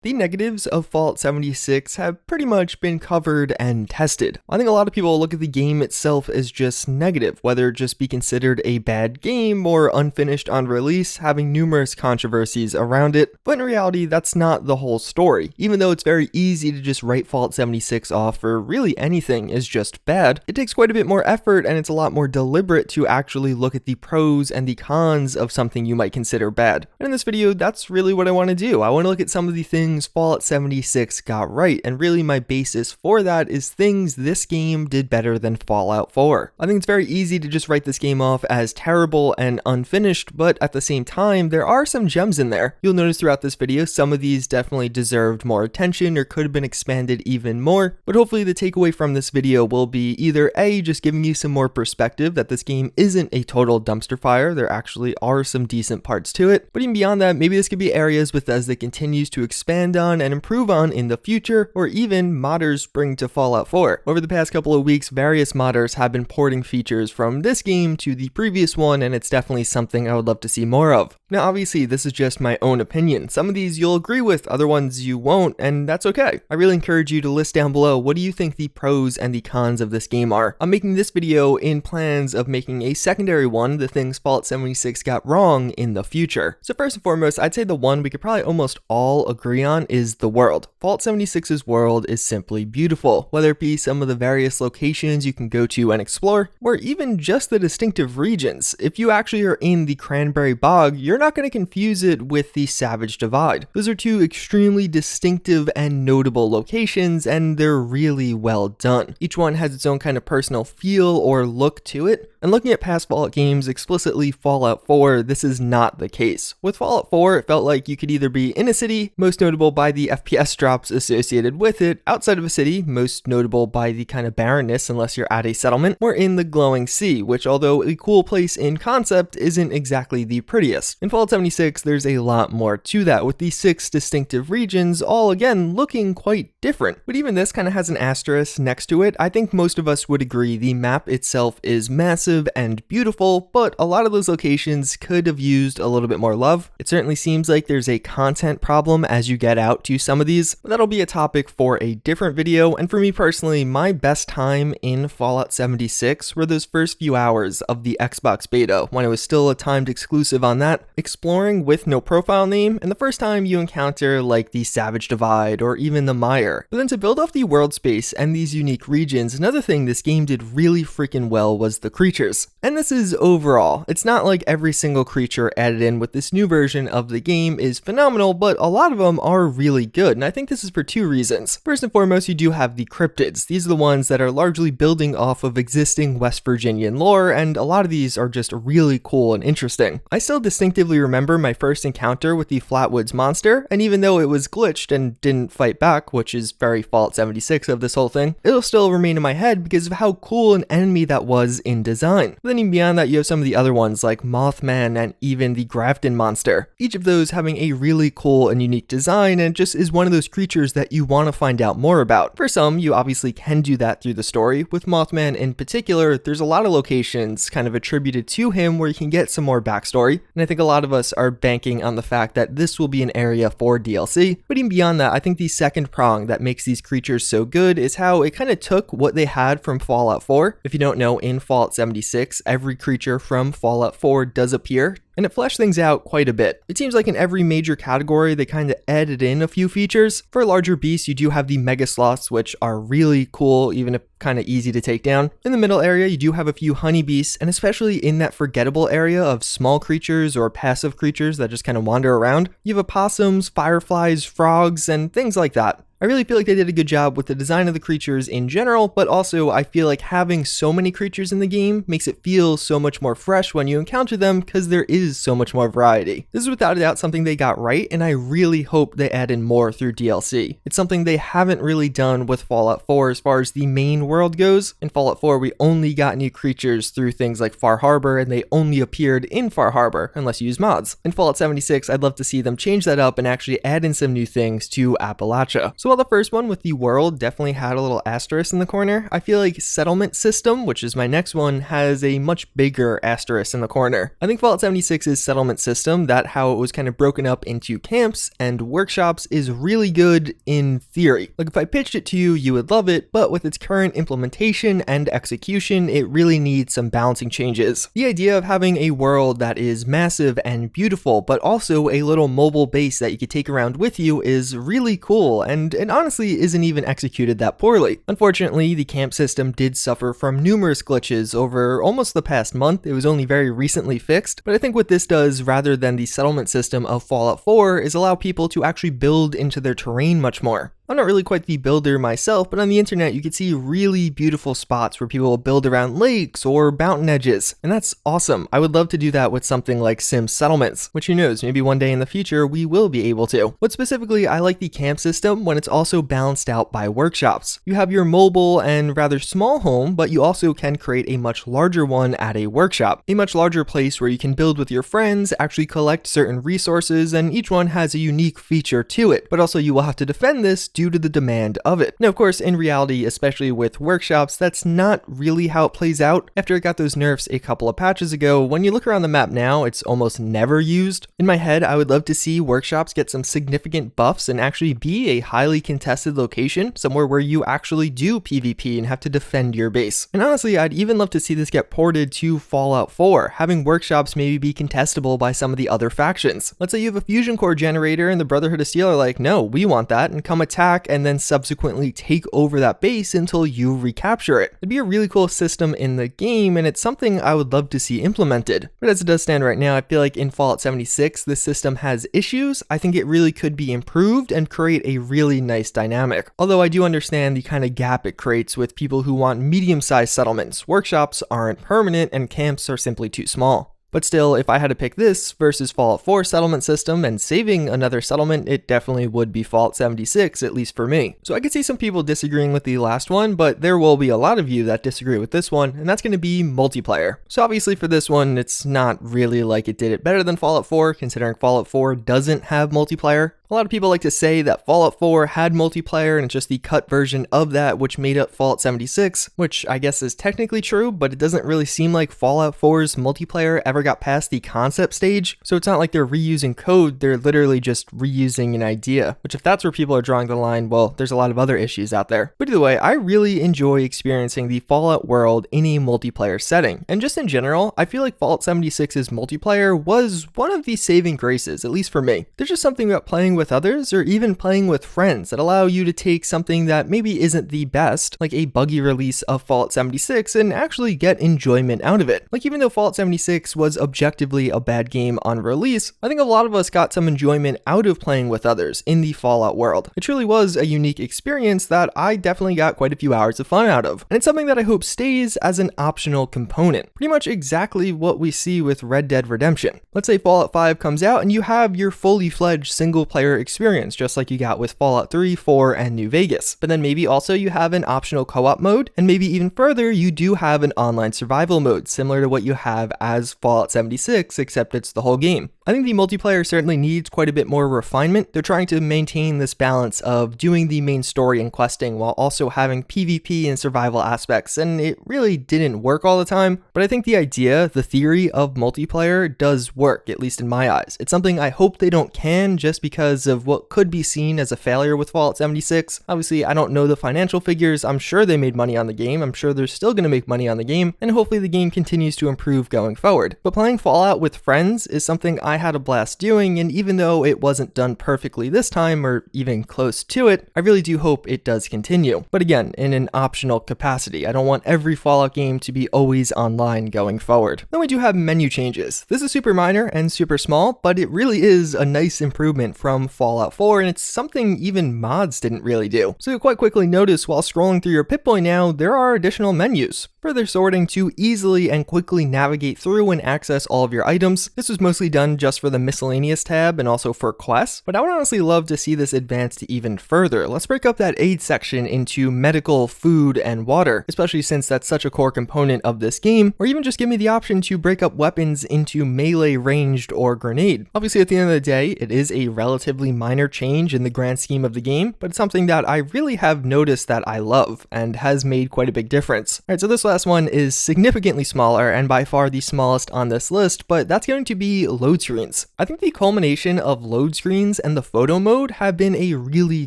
The negatives of Fallout 76 have pretty much been covered and tested. I think a lot of people look at the game itself as just negative, whether it just be considered a bad game or unfinished on release, having numerous controversies around it. But in reality, that's not the whole story. Even though it's very easy to just write Fallout 76 off for really anything as just bad, it takes quite a bit more effort and it's a lot more deliberate to actually look at the pros and the cons of something you might consider bad. And in this video, that's really what I want to do. I want to look at some of the things Fallout 76 got right, and really my basis for that is things this game did better than Fallout 4. I think it's very easy to just write this game off as terrible and unfinished, but at the same time, there are some gems in there. You'll notice throughout this video, some of these definitely deserved more attention or could have been expanded even more, but hopefully the takeaway from this video will be either A, just giving you some more perspective that this game isn't a total dumpster fire, there actually are some decent parts to it, but even beyond that, maybe this could be areas Bethesda continues to expand on and improve on in the future, or even modders bring to Fallout 4. Over the past couple of weeks, various modders have been porting features from this game to the previous one, and it's definitely something I would love to see more of. Now obviously this is just my own opinion. Some of these you'll agree with, other ones you won't, and that's okay. I really encourage you to list down below what do you think the pros and the cons of this game are. I'm making this video in plans of making a secondary one, the things Fallout 76 got wrong in the future. So first and foremost, I'd say the one we could probably almost all agree on is the world. Fallout 76's world is simply beautiful, whether it be some of the various locations you can go to and explore, or even just the distinctive regions. If you actually are in the Cranberry Bog, you're not going to confuse it with the Savage Divide. Those are two extremely distinctive and notable locations, and they're really well done. Each one has its own kind of personal feel or look to it, and looking at past Fallout games, explicitly Fallout 4, this is not the case. With Fallout 4, it felt like you could either be in a city, most notable by the FPS drops associated with it, outside of a city, most notable by the kind of barrenness unless you're at a settlement, or in the glowing sea, which although a cool place in concept, isn't exactly the prettiest. In Fallout 76, there's a lot more to that, with the 6 distinctive regions all again looking quite different. But even this kind of has an asterisk next to it. I think most of us would agree the map itself is massive and beautiful, but a lot of those locations could have used a little bit more love. It certainly seems like there's a content problem as you get out to some of these, but that'll be a topic for a different video. And for me personally, my best time in Fallout 76 were those first few hours of the Xbox beta, when it was still a timed exclusive on that, exploring with no profile name, and the first time you encounter like the Savage Divide or even the Mire. But then to build off the world space and these unique regions, another thing this game did really freaking well was the creatures. And this is overall. It's not like every single creature added in with this new version of the game is phenomenal, but a lot of them are really good, and I think this is for two reasons. First and foremost, you do have the cryptids. These are the ones that are largely building off of existing West Virginian lore, and a lot of these are just really cool and interesting. I still distinctively remember my first encounter with the Flatwoods monster, and even though it was glitched and didn't fight back, which is very Fallout 76 of this whole thing, it'll still remain in my head because of how cool an enemy that was in design. But then even beyond that, you have some of the other ones like Mothman and even the Grafton monster. Each of those having a really cool and unique design, and just is one of those creatures that you want to find out more about. For some, you obviously can do that through the story. With Mothman in particular, there's a lot of locations kind of attributed to him where you can get some more backstory, and I think a lot of us are banking on the fact that this will be an area for DLC. But even beyond that, I think the second prong that makes these creatures so good is how it kind of took what they had from Fallout 4. If you don't know, in Fallout 76, every creature from Fallout 4 does appear, and it fleshed things out quite a bit. It seems like in every major category, they kind of added in a few features. For larger beasts, you do have the mega sloths, which are really cool, even if kind of easy to take down. In the middle area, you do have a few honeybeasts, and especially in that forgettable area of small creatures or passive creatures that just kind of wander around, you have opossums, fireflies, frogs, and things like that. I really feel like they did a good job with the design of the creatures in general, but also I feel like having so many creatures in the game makes it feel so much more fresh when you encounter them because there is so much more variety. This is without a doubt something they got right, and I really hope they add in more through DLC. It's something they haven't really done with Fallout 4 as far as the main world goes. In Fallout 4, we only got new creatures through things like Far Harbor, and they only appeared in Far Harbor unless you use mods. In Fallout 76, I'd love to see them change that up and actually add in some new things to Appalachia. So while the first one with the world definitely had a little asterisk in the corner, I feel like settlement system, which is my next one, has a much bigger asterisk in the corner. I think Fallout 76's settlement system, that how it was kind of broken up into camps and workshops, is really good in theory. Like if I pitched it to you, you would love it, but with its current implementation and execution, it really needs some balancing changes. The idea of having a world that is massive and beautiful, but also a little mobile base that you could take around with you is really cool, and it honestly isn't even executed that poorly. Unfortunately, the camp system did suffer from numerous glitches over almost the past month. It was only very recently fixed, but I think what this does, rather than the settlement system of Fallout 4, is allow people to actually build into their terrain much more. I'm not really quite the builder myself, but on the internet you can see really beautiful spots where people will build around lakes or mountain edges, and that's awesome. I would love to do that with something like Sim Settlements, which who knows, maybe one day in the future we will be able to. But specifically, I like the camp system when it's also balanced out by workshops. You have your mobile and rather small home, but you also can create a much larger one at a workshop. A much larger place where you can build with your friends, actually collect certain resources, and each one has a unique feature to it, but also you will have to defend this due to the demand of it. Now, of course, in reality, especially with workshops, that's not really how it plays out. After it got those nerfs a couple of patches ago, when you look around the map now, it's almost never used. In my head, I would love to see workshops get some significant buffs and actually be a highly contested location, somewhere where you actually do PvP and have to defend your base. And honestly, I'd even love to see this get ported to Fallout 4, having workshops maybe be contestable by some of the other factions. Let's say you have a fusion core generator and the Brotherhood of Steel are like, no, we want that, and come attack and then subsequently take over that base until you recapture it. It'd be a really cool system in the game, and it's something I would love to see implemented. But as it does stand right now, I feel like in Fallout 76, this system has issues. I think it really could be improved and create a really nice dynamic. Although I do understand the kind of gap it creates with people who want medium-sized settlements. Workshops aren't permanent and camps are simply too small. But still, if I had to pick this versus Fallout 4 settlement system and saving another settlement, it definitely would be Fallout 76, at least for me. So I could see some people disagreeing with the last one, but there will be a lot of you that disagree with this one, and that's going to be multiplayer. So obviously for this one, it's not really like it did it better than Fallout 4, considering Fallout 4 doesn't have multiplayer. A lot of people like to say that Fallout 4 had multiplayer and it's just the cut version of that which made up Fallout 76, which I guess is technically true, but it doesn't really seem like Fallout 4's multiplayer ever got past the concept stage. So it's not like they're reusing code, they're literally just reusing an idea, which if that's where people are drawing the line, well, there's a lot of other issues out there. But either way, I really enjoy experiencing the Fallout world in a multiplayer setting. And just in general, I feel like Fallout 76's multiplayer was one of the saving graces, at least for me. There's just something about playing with others or even playing with friends that allow you to take something that maybe isn't the best, like a buggy release of Fallout 76, and actually get enjoyment out of it. Like even though Fallout 76 was objectively a bad game on release, I think a lot of us got some enjoyment out of playing with others in the Fallout world. It truly was a unique experience that I definitely got quite a few hours of fun out of, and it's something that I hope stays as an optional component. Pretty much exactly what we see with Red Dead Redemption. Let's say Fallout 5 comes out and you have your fully fledged single player experience, just like you got with Fallout 3, 4, and New Vegas. But then maybe also you have an optional co-op mode, and maybe even further, you do have an online survival mode, similar to what you have as Fallout 76, except it's the whole game. I think the multiplayer certainly needs quite a bit more refinement. They're trying to maintain this balance of doing the main story and questing while also having PvP and survival aspects, and it really didn't work all the time. But I think the idea, the theory of multiplayer does work, at least in my eyes. It's something I hope they don't can just because of what could be seen as a failure with Fallout 76. Obviously, I don't know the financial figures. I'm sure they made money on the game. I'm sure they're still going to make money on the game, and hopefully the game continues to improve going forward. But playing Fallout with friends is something I had a blast doing, and even though it wasn't done perfectly this time, or even close to it, I really do hope it does continue. But again, in an optional capacity. I don't want every Fallout game to be always online going forward. Then we do have menu changes. This is super minor and super small, but it really is a nice improvement from Fallout 4, and it's something even mods didn't really do. So you'll quite quickly notice while scrolling through your Pip-Boy now, there are additional menus. Further sorting to easily and quickly navigate through and access all of your items. This was mostly done just for the miscellaneous tab and also for quests, but I would honestly love to see this advanced even further. Let's break up that aid section into medical, food, and water, especially since that's such a core component of this game, or even just give me the option to break up weapons into melee, ranged, or grenade. Obviously, at the end of the day, it is a relatively minor change in the grand scheme of the game, but it's something that I really have noticed that I love and has made quite a big difference. Alright, so this last one is significantly smaller and by far the smallest on this list, but that's going to be load screens. I think the culmination of load screens and the photo mode have been a really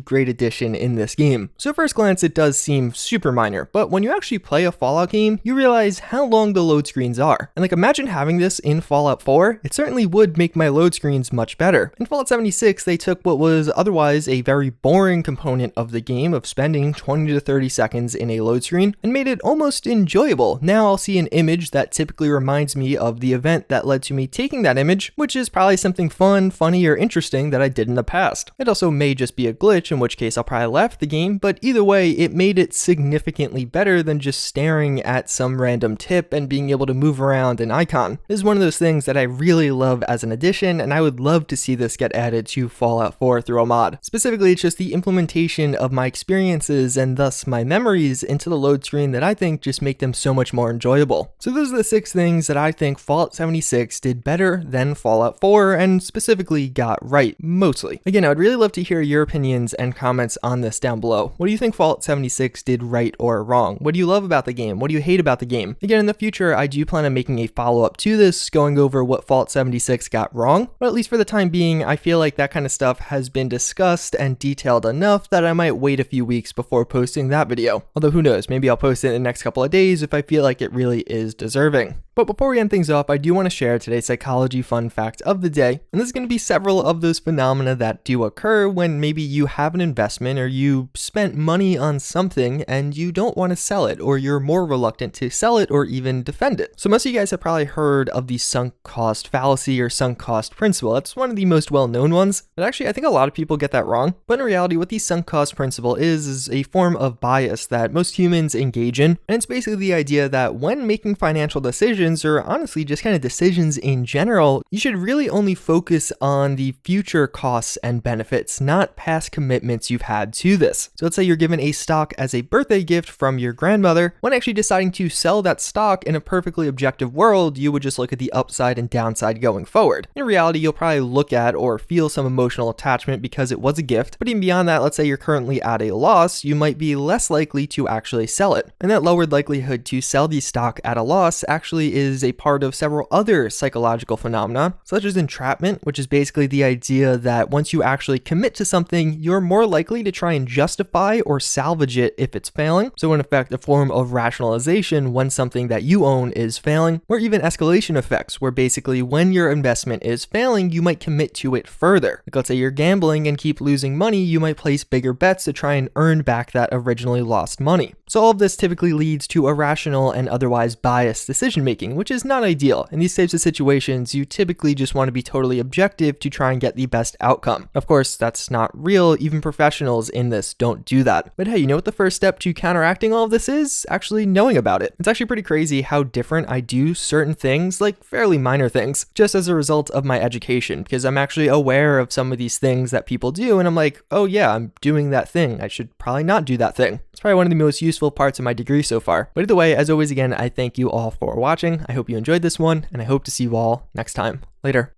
great addition in this game. So at first glance, it does seem super minor, but when you actually play a Fallout game, you realize how long the load screens are. And like, imagine having this in Fallout 4, it certainly would make my load screens much better. In Fallout 76, they took what was otherwise a very boring component of the game of spending 20 to 30 seconds in a load screen and made it almost enjoyable. Now I'll see an image that typically reminds me of the event that led to me taking that image, which is probably something fun, funny, or interesting that I did in the past. It also may just be a glitch, in which case I'll probably left the game, but either way, it made it significantly better than just staring at some random tip and being able to move around an icon. This is one of those things that I really love as an addition, and I would love to see this get added to Fallout 4 through a mod. Specifically, it's just the implementation of my experiences and thus my memories into the load screen that I think just make them so much more enjoyable. So those are the 6 things that I think Fallout 76 did better than Fallout 4 and specifically got right, mostly. Again, I would really love to hear your opinions and comments on this down below. What do you think Fallout 76 did right or wrong? What do you love about the game? What do you hate about the game? Again, in the future, I do plan on making a follow-up to this, going over what Fallout 76 got wrong, but at least for the time being, I feel like that kind of stuff has been discussed and detailed enough that I might wait a few weeks before posting that video. Although who knows, maybe I'll post it in the next couple of days if I feel like it really is deserving. But before we end things off, I do want to share today's psychology fun fact of the day, and this is going to be several of those phenomena that do occur when maybe you have an investment or you spent money on something and you don't want to sell it, or you're more reluctant to sell it or even defend it. So most of you guys have probably heard of the sunk cost fallacy or sunk cost principle. That's one of the most well-known ones, but actually I think a lot of people get that wrong. But in reality, what the sunk cost principle is a form of bias that most humans engage in, and it's basically the idea that when making financial decisions, or honestly just kind of decisions in general, you should really only focus on the future costs and benefits, not past commitments you've had to this. So let's say you're given a stock as a birthday gift from your grandmother. When actually deciding to sell that stock in a perfectly objective world, you would just look at the upside and downside going forward. In reality, you'll probably look at or feel some emotional attachment because it was a gift, but even beyond that, let's say you're currently at a loss, you might be less likely to actually sell it. And that lowered likelihood to sell the stock at a loss actually is a part of several other psychological phenomena, such as entrapment, which is basically the idea that once you actually commit to something, you're more likely to try and justify or salvage it if it's failing. So in effect, a form of rationalization when something that you own is failing, or even escalation effects, where basically when your investment is failing, you might commit to it further. Like let's say you're gambling and keep losing money, you might place bigger bets to try and earn back that originally lost money. So all of this typically leads to irrational and otherwise biased decision making, which is not ideal. In these types of situations, you typically just want to be totally objective to try and get the best outcome. Of course, that's not real. Even professionals in this don't do that. But hey, you know what the first step to counteracting all of this is? Actually knowing about it. It's actually pretty crazy how different I do certain things, like fairly minor things, just as a result of my education, because I'm actually aware of some of these things that people do, and I'm like, oh yeah, I'm doing that thing. I should probably not do that thing. It's probably one of the most useful parts of my degree so far. But either way, as always, again, I thank you all for watching. I hope you enjoyed this one, and I hope to see you all next time. Later.